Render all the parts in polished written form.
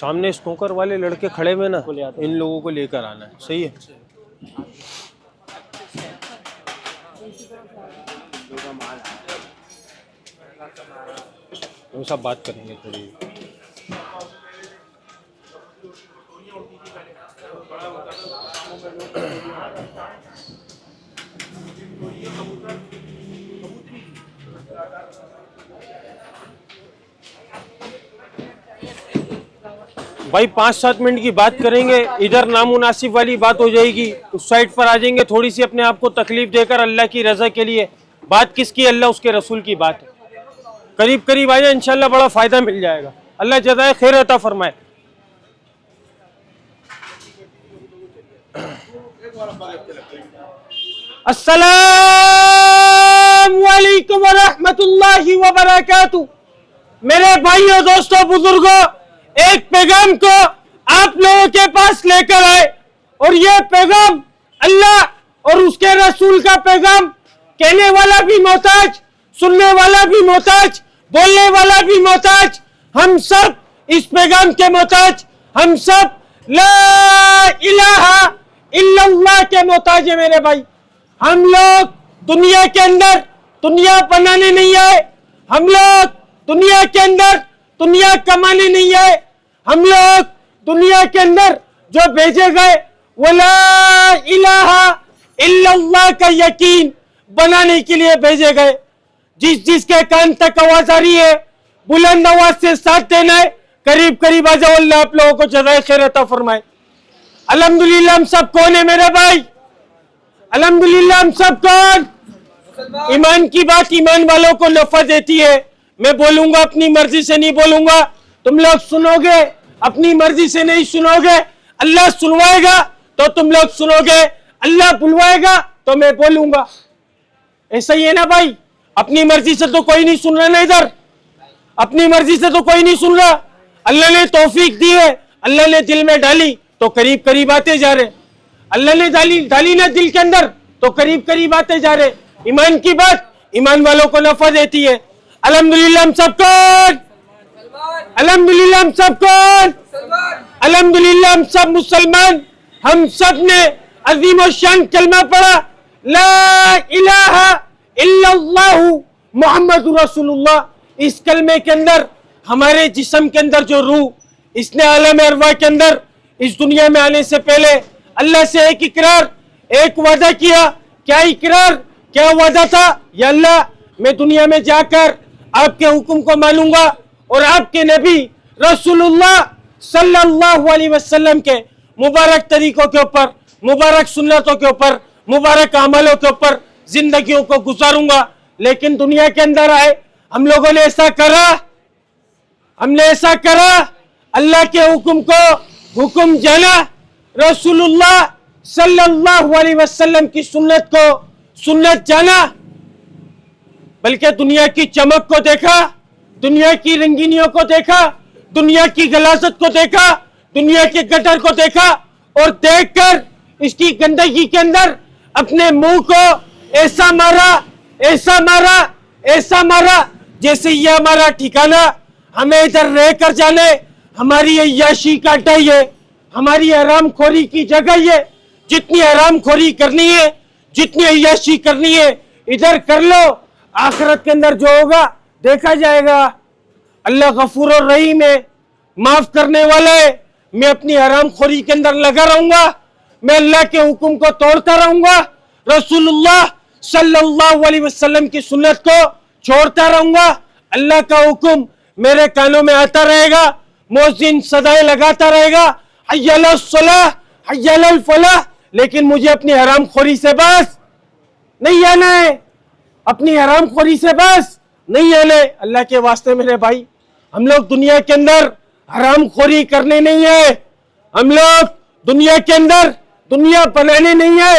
سامنے اسنوکر والے لڑکے کھڑے ہوئے نا، ان لوگوں کو لے کر آنا ہے. صحیح ہے. وہ سب بات کریں گے تھوڑی. بھائی 5-7 منٹ کی بات کریں گے. ادھر نامناسب والی بات ہو جائے گی، اس سائڈ پر آ جائیں گے. تھوڑی سی اپنے آپ کو تکلیف دے کر اللہ کی رضا کے لیے بات کس کی؟ اللہ اس کے رسول کی بات ہے. قریب قریب آ جائے، انشاءاللہ بڑا فائدہ مل جائے گا. اللہ جزائے خیر عطا فرمائے. السلام علیکم ورحمۃ اللہ وبرکاتہ. میرے بھائیوں، دوستوں، بزرگوں، ایک پیغام کو آپ لوگوں کے پاس لے کر آئے، اور یہ پیغام اللہ اور اس کے رسول کا پیغام. کہنے والا بھی محتاج، سننے والا بھی محتاج، بولنے والا بھی محتاج. ہم سب اس پیغام کے محتاج. ہم سب لا الہ الا اللہ کے محتاج ہیں. میرے بھائی، ہم لوگ دنیا کے اندر دنیا بنانے نہیں آئے. ہم لوگ دنیا کے اندر دنیا کمانے نہیں آئے. ہم لوگ دنیا کے اندر جو بھیجے گئے وہ لا الہ الا اللہ کا یقین بنانے کے لیے بھیجے گئے. جس کے کان تک آواز آ رہی ہے، بلند آواز سے ساتھ دینا ہے. قریب قریب آ جاؤ. اللہ آپ لوگوں کو جزائے خیر عطا فرمائے. الحمدللہ ہم سب کون ہیں میرے بھائی؟ الحمدللہ ہم سب کون؟ ایمان کی بات ایمان والوں کو نفع دیتی ہے. میں بولوں گا، اپنی مرضی سے نہیں بولوں گا. تم لوگ سنو گے، اپنی مرضی سے نہیں سنو گے. اللہ سنوائے گا تو تم لوگ سنو گے، اللہ بلوائے گا تو میں بولوں گا. ایسا ہی ہے نا بھائی؟ اپنی مرضی سے تو کوئی نہیں سن رہا نا ادھر. اپنی مرضی سے تو کوئی نہیں سن رہا. اللہ نے توفیق دی ہے، اللہ نے دل میں ڈالی تو قریب قریب آتے جا رہے. اللہ نے ڈالی نا دل کے اندر تو قریب قریب آتے جا رہے. ایمان کی بات ایمان والوں کو نفع دیتی ہے. الحمدللہ ہم سب کون؟ الحمدللہ ہم سب کون؟ الحمدللہ ہم سب مسلمان. ہم سب نے عظیم و شان کلمہ پڑھا، لا الہ الا اللہ محمد رسول اللہ. اس کلمے کے اندر ہمارے جسم کے اندر جو روح، اس نے عالم ارواح کے اندر اس دنیا میں آنے سے پہلے اللہ سے ایک اقرار، ایک وعدہ کیا. کیا اقرار، کیا وعدہ تھا؟ یا اللہ، میں دنیا میں جا کر آپ کے حکم کو مانوں گا اور آپ کے نبی رسول اللہ صلی اللہ علیہ وسلم کے مبارک طریقوں کے اوپر، مبارک سنتوں کے اوپر، مبارک عملوں کے اوپر زندگیوں کو گزاروں گا. لیکن دنیا کے اندر آئے، ہم لوگوں نے ایسا کرا؟ ہم نے ایسا کرا؟ اللہ کے حکم کو حکم جانا، رسول اللہ صلی اللہ علیہ وسلم کی سنت کو سنت جانا، بلکہ دنیا کی چمک کو دیکھا، دنیا کی رنگینیوں کو دیکھا، دنیا کی غلاظت کو دیکھا، دنیا کے گٹر کو دیکھا، اور دیکھ کر اس کی گندگی کے اندر اپنے منہ کو ایسا مارا، ایسا مارا، ایسا مارا جیسے یہ ہمارا ٹھکانہ، ہمیں ادھر رہ کر جانے، ہماری عیاشی کا اڈا یہ، ہماری حرام خوری کی جگہ یہ. جتنی حرام خوری کرنی ہے، جتنی عیاشی کرنی ہے، ادھر کر لو. آخرت کے اندر جو ہوگا دیکھا جائے گا. اللہ غفور الرحیم ہے، معاف کرنے والا ہے. میں اپنی حرام خوری کے اندر لگا رہوں گا، میں اللہ کے حکم کو توڑتا رہوں گا، رسول اللہ صلی اللہ علیہ وسلم کی سنت کو چھوڑتا رہوں گا. اللہ کا حکم میرے کانوں میں آتا رہے گا، مؤذن صدائیں لگاتا رہے گا، حی علی الصلاح، حی علی الفلاح. لیکن مجھے اپنی حرام خوری سے بس نہیں آنا ہے، اپنی حرام خوری سے بس نہیں آنا ہے. اللہ کے واسطے میرے بھائی، ہم لوگ دنیا کے اندر حرام خوری کرنے نہیں ہے. ہم لوگ دنیا کے اندر دنیا بنانے نہیں ہے.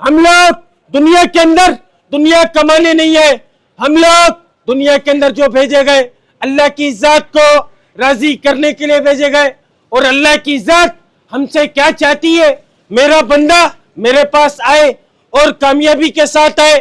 ہم لوگ دنیا کے اندر دنیا کمانے نہیں ہے. ہم لوگ دنیا کے اندر جو بھیجے گئے اللہ کی ذات کو راضی کرنے کے لیے بھیجے گئے. اور اللہ کی ذات ہم سے کیا چاہتی ہے؟ میرا بندہ میرے پاس آئے اور کامیابی کے ساتھ آئے،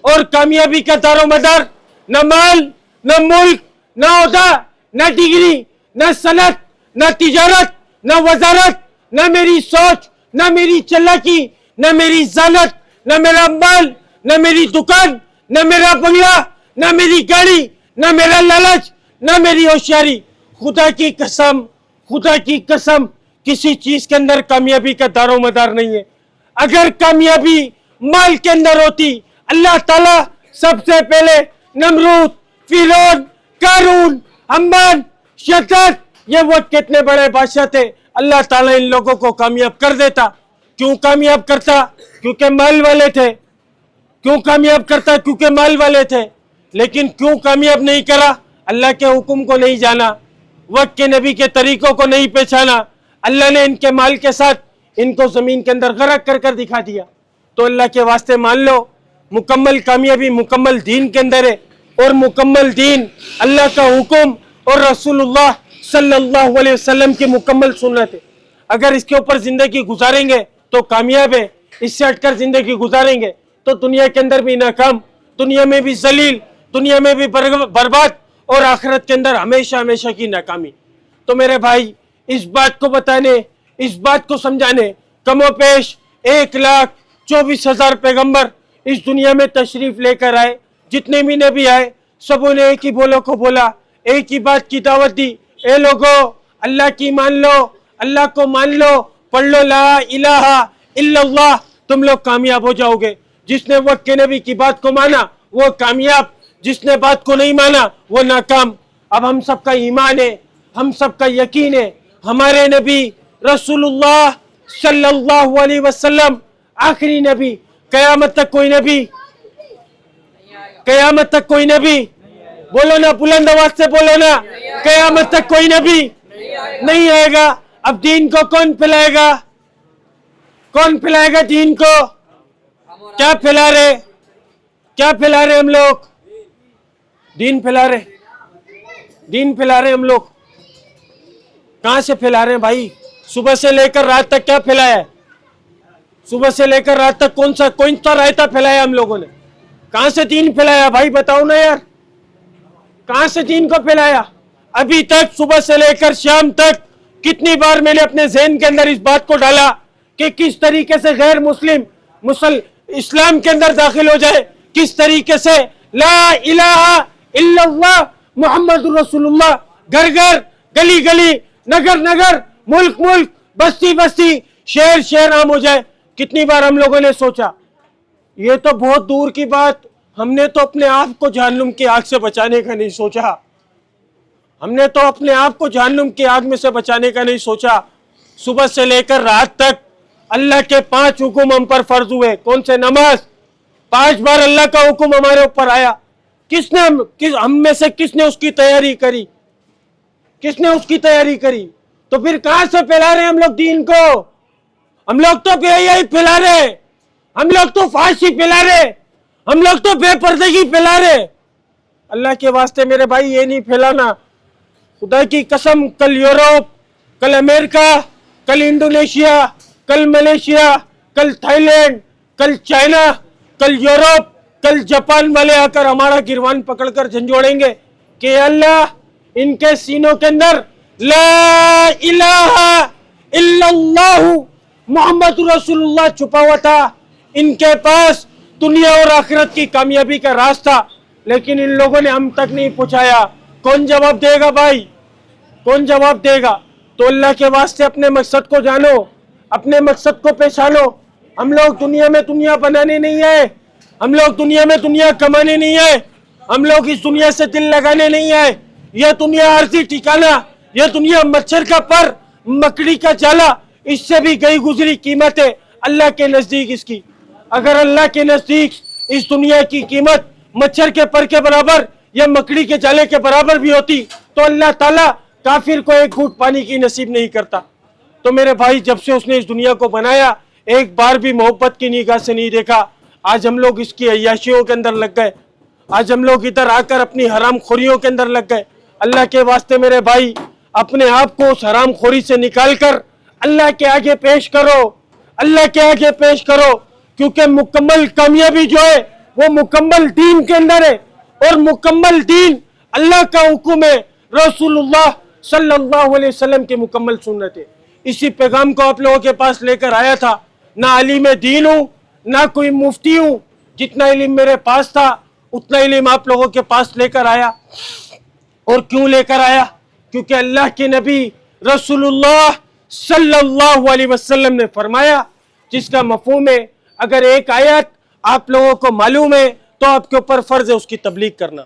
اور کامیابی کا دار و مدار نہ مال، نہ ملک، نہ عہدہ، نہ ڈگری، نہ صنعت، نہ تجارت، نہ وزارت، نہ میری سوچ، نہ میری چلاکی، نہ میری ذلت، نہ میرا مال، نہ میری دکان، نہ میرا بنگلہ، نہ میری گاڑی، نہ میرا لالچ، نہ میری ہوشیاری. خدا کی قسم، خدا کی قسم، کسی چیز کے اندر کامیابی کا دار و مدار نہیں ہے. اگر کامیابی مال کے اندر ہوتی، اللہ تعالیٰ سب سے پہلے نمرود، فرعون، قارون، حمان، شداد، یہ وہ کتنے بڑے بادشاہ تھے، اللہ تعالیٰ ان لوگوں کو کامیاب کر دیتا. کیوں کامیاب کرتا؟ کیونکہ مال والے تھے. کیوں کامیاب کرتا؟ کیونکہ مال والے تھے. لیکن کیوں کامیاب نہیں کرا؟ اللہ کے حکم کو نہیں جانا، وقت کے نبی کے طریقوں کو نہیں پہچانا. اللہ نے ان کے مال کے ساتھ ان کو زمین کے اندر غرق کر کر دکھا دیا. تو اللہ کے واسطے مان لو، مکمل کامیابی مکمل دین کے اندر ہے، اور مکمل دین اللہ کا حکم اور رسول اللہ صلی اللہ علیہ وسلم کی مکمل سنت ہے. اگر اس کے اوپر زندگی گزاریں گے تو کامیاب ہے، اس سے ہٹ کر زندگی گزاریں گے تو دنیا کے اندر بھی ناکام، دنیا میں بھی ذلیل، دنیا میں بھی برباد، اور آخرت کے اندر ہمیشہ ہمیشہ کی ناکامی. تو میرے بھائی، اس بات کو بتانے، اس بات کو سمجھانے، کم و بیش 1,24,000 پیغمبر اس دنیا میں تشریف لے کر آئے. جتنے بھی نبی آئے سبوں نے ایک ہی بولو کو بولا، ایک ہی بات کی دعوت دی، اے لوگو اللہ کی مان لو، اللہ کو مان لو، پڑھ لو لا الہ الا اللہ، تم لوگ کامیاب ہو جاؤ گے. جس نے وقت کے نبی کی بات کو مانا وہ کامیاب، جس نے بات کو نہیں مانا وہ ناکام. اب ہم سب کا ایمان ہے، ہم سب کا یقین ہے، ہمارے نبی رسول اللہ صلی اللہ علیہ وسلم آخری نبی. قیامت تک کوئی نبی، قیامت تک کوئی نبی، بولو نا، بلند آواز سے بولو نا، قیامت تک کوئی نبی نہیں آئے گا. اب دین کو کون پھیلائے گا؟ کون پھیلائے گا دین کو؟ کیا پھیلا رہے؟ کیا پھیلا رہے ہم لوگ؟ دین پھیلا رہے، دین پھیلا رہے ہم لوگ. کہاں سے پھیلا رہے ہیں بھائی؟ صبح سے لے کر رات تک کیا پھیلایا ہے؟ صبح سے لے کر رات تک کون سا رائتہ پھیلایا ہم لوگوں نے؟ کہاں سے دین پھیلایا بھائی؟ بتاؤ نا یار، کہاں سے دین کو پھیلایا؟ ابھی تک صبح سے لے کر شام تک کتنی بار میں نے اپنے ذہن کے اندر اس بات کو ڈالا کہ کس طریقے سے غیر مسلم اسلام کے اندر داخل ہو جائے، کس طریقے سے لا الہ الا اللہ محمد رسول اللہ گھر گھر، گلی گلی، نگر نگر، ملک ملک، بستی بستی، شہر شہر عام ہو جائے. کتنی بار ہم لوگوں نے سوچا. یہ تو بہت دور کی بات، ہم نے تو اپنے آپ کو جہنم کی آگ سے بچانے کا نہیں سوچا. ہم نے تو اپنے آپ کو جہنم کی آگ میں سے بچانے کا نہیں سوچا. صبح سے لے کر رات تک اللہ کے 5 حکم ہم پر فرض ہوئے. کون سے؟ نماز. 5 بار اللہ کا حکم ہمارے اوپر آیا. ہم میں سے کس نے اس کی تیاری کری؟ کس نے اس کی تیاری کری؟ تو پھر کہاں سے پھیلا رہے ہم لوگ دین کو؟ ہم لوگ تو بے حیائی پھیلا رہے، ہم لوگ تو فحاشی پھیلا رہے، ہم لوگ تو بے پردگی پھیلا رہے. اللہ کے واسطے میرے بھائی یہ نہیں پھیلانا. خدا کی قسم، کل یورپ، کل امریکہ، کل انڈونیشیا، کل ملیشیا، کل تھائی لینڈ، کل چائنا، کل یورپ، کل جاپان والے آ کر ہمارا گروان پکڑ کر جھنجھوڑیں گے کہ اللہ ان کے سینوں کے اندر لا الہ الا اللہ محمد رسول اللہ چھپا ہوا تھا. ان کے پاس دنیا اور آخرت کی کامیابی کا راستہ، لیکن ان لوگوں نے ہم تک نہیں پہنچایا. کون جواب دے گا بھائی؟ کون جواب دے گا؟ تو اللہ کے واسطے اپنے مقصد کو جانو، اپنے مقصد کو پہچانو. ہم لوگ دنیا میں دنیا بنانے نہیں آئے، ہم لوگ دنیا میں دنیا کمانے نہیں آئے، ہم لوگ اس دنیا سے دل لگانے نہیں آئے. یہ دنیا عارضی ٹھکانا، یہ دنیا مچھر کا پر، مکڑی کا جالا، اس سے بھی گئی گزری قیمت ہے اللہ کے نزدیک اس کی. اگر اللہ کے نزدیک اس دنیا کی قیمت مچھر کے پر کے برابر یا مکڑی کے جالے کے برابر بھی ہوتی تو اللہ تعالیٰ کافر کو ایک گھونٹ پانی کی نصیب نہیں کرتا. تو میرے بھائی، جب سے اس نے اس دنیا کو بنایا ایک بار بھی محبت کی نگاہ سے نہیں دیکھا. آج ہم لوگ اس کی عیاشیوں کے اندر لگ گئے، آج ہم لوگ ادھر آ کر اپنی حرام خوریوں کے اندر لگ گئے. اللہ کے واسطے میرے بھائی، اپنے آپ کو اس حرام خوری سے نکال کر اللہ کے آگے پیش کرو، اللہ کے آگے پیش کرو. کیونکہ مکمل کامیابی جو ہے وہ مکمل دین کے اندر ہے، اور مکمل دین اللہ کا حکم ہے، رسول اللہ صلی اللہ علیہ وسلم کی مکمل سنت ہے. اسی پیغام کو آپ لوگوں کے پاس لے کر آیا تھا. نہ عالم دین ہوں نہ کوئی مفتی ہوں, جتنا علم میرے پاس تھا اتنا علم آپ لوگوں کے پاس لے کر آیا. اور کیوں لے کر آیا؟ کیونکہ اللہ کے نبی رسول اللہ صلی اللہ علیہ وسلم نے فرمایا, جس کا مفہوم ہے اگر ایک آیت آپ لوگوں کو معلوم ہے تو آپ کے اوپر فرض ہے اس کی تبلیغ کرنا.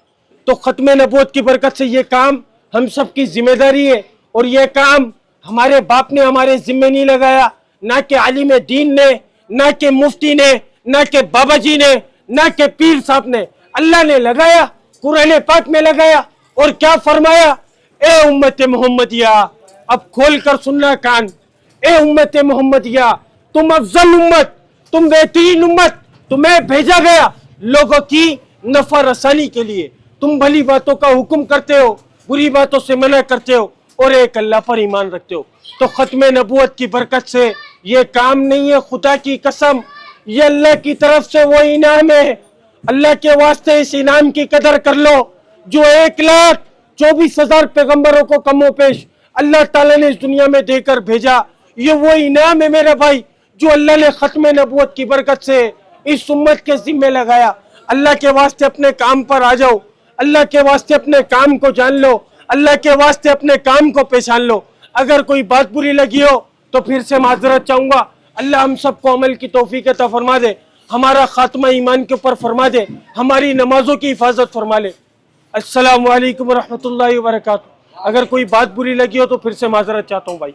تو ختم نبوت کی برکت سے یہ کام ہم سب کی ذمہ داری ہے, اور یہ کام ہمارے باپ نے ہمارے ذمہ نہیں لگایا, نہ کہ عالم دین نے, نہ کہ مفتی نے, نہ کہ بابا جی نے, نہ کہ پیر صاحب نے. اللہ نے لگایا, قرآن پاک میں لگایا. اور کیا فرمایا؟ اے امت محمدیہ, اب کھول کر سننا کان, اے امت محمدیہ تم افضل امت, تم بہترین امت, تمہیں بھیجا گیا لوگوں کی نفع رسانی کے لیے. تم بھلی باتوں کا حکم کرتے ہو, بری باتوں سے منع کرتے ہو, اور ایک اللہ پر ایمان رکھتے ہو. تو ختم نبوت کی برکت سے یہ کام نہیں ہے, خدا کی قسم یہ اللہ کی طرف سے وہ انعام ہے. اللہ کے واسطے اس انعام کی قدر کر لو جو 1,24,000 پیغمبروں کو کم و پیش اللہ تعالیٰ نے اس دنیا میں دے کر بھیجا. یہ وہ انعام ہے میرے بھائی جو اللہ نے ختم نبوت کی برکت سے اس امت کے ذمہ لگایا. اللہ کے واسطے اپنے کام پر آ جاؤ, اللہ کے واسطے اپنے کام کو جان لو, اللہ کے واسطے اپنے کام کو پہچان لو. اگر کوئی بات بری لگی ہو تو پھر سے معذرت چاہوں گا. اللہ ہم سب کو عمل کی توفیق عطا فرما دے, ہمارا خاتمہ ایمان کے اوپر فرما دے, ہماری نمازوں کی حفاظت فرما لے. السلام علیکم ورحمۃ اللہ وبرکاتہ. اگر کوئی بات بری لگی ہو تو پھر سے معذرت چاہتا ہوں بھائی.